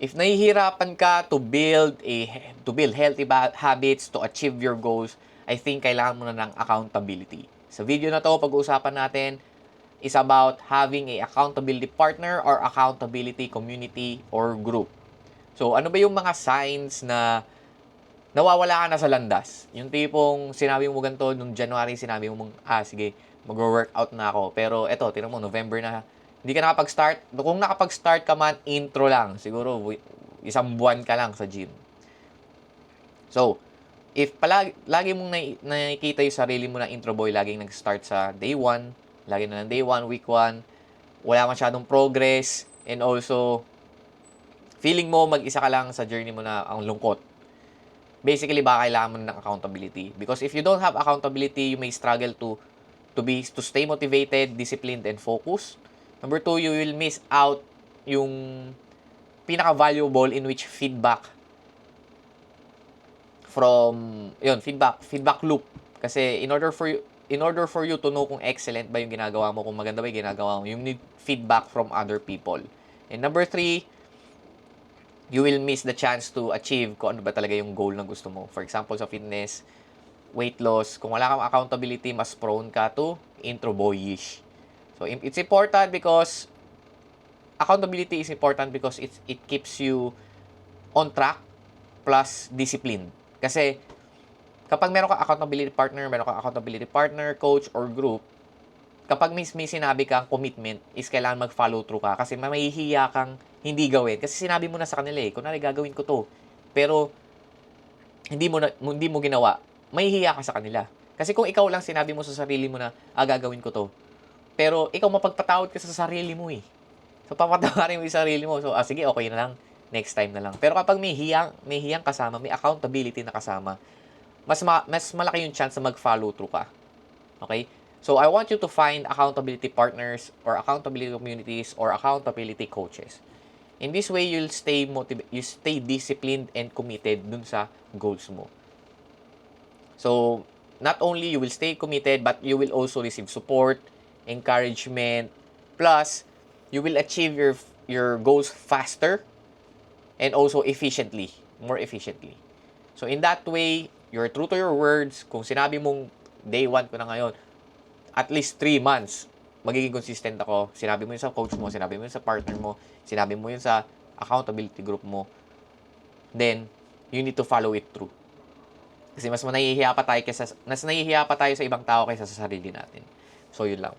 If nahihirapan ka to build healthy habits to achieve your goals, I think kailangan mo na ng accountability. Sa video na to, pag-uusapan natin is about having a accountability partner or accountability community or group. So, ano ba yung mga signs na nawawala ka na sa landas? Yung tipong sinabi mo ganito nung January, sinabi mo, sige, mag-workout na ako. Pero eto, tingnan mo, November na, hindi ka nakapag-start. Kung nakapag-start ka man, intro lang. Siguro, isang buwan ka lang sa gym. So, if lagi mong nakikita yung sarili mo na intro boy, laging nag-start sa day 1, lagi na ng day 1, week 1, wala masyadong progress, and also, feeling mo mag-isa ka lang sa journey mo na ang lungkot. Basically, baka kailangan mo ng accountability. Because if you don't have accountability, you may struggle to stay motivated, disciplined, and focused. Number 2, you will miss out yung pinaka-valuable in which feedback feedback loop. Kasi in order for you to know kung excellent ba yung ginagawa mo, kung maganda ba yung ginagawa mo, you need feedback from other people. And number 3, you will miss the chance to achieve kung ano ba talaga yung goal na gusto mo. For example, sa fitness, weight loss, kung wala kang accountability, mas prone ka to intro boyish. So, it's important because accountability is important because it keeps you on track plus discipline. Kasi, kapag meron ka accountability partner, coach, or group, kapag may sinabi kang commitment, is kailangan mag-follow through ka. Kasi mahihiya kang hindi gawin. Kasi sinabi mo na sa kanila kunwari gagawin ko to. Pero, hindi mo ginawa, mahihiya ka sa kanila. Kasi kung ikaw lang sinabi mo sa sarili mo na, gagawin ko to. Pero, ikaw mapagpatawad ka sa sarili mo eh. So, papatawarin mo yung sarili mo. So, sige, okay na lang. Next time na lang. Pero kapag may hiyang kasama, may accountability na kasama, mas malaki yung chance na mag-follow through ka. Okay? So, I want you to find accountability partners or accountability communities or accountability coaches. In this way, you stay disciplined and committed dun sa goals mo. So, not only you will stay committed, but you will also receive support, encouragement, plus, you will achieve your goals faster and also more efficiently. So, in that way, you're true to your words. Kung sinabi mong day 1 ko na ngayon, at least 3 months, magiging consistent ako. Sinabi mo yun sa coach mo, sinabi mo yun sa partner mo, sinabi mo yun sa accountability group mo, then, you need to follow it through. Kasi mas nahihiya pa tayo sa ibang tao kaysa sa sarili natin. So, yun lang.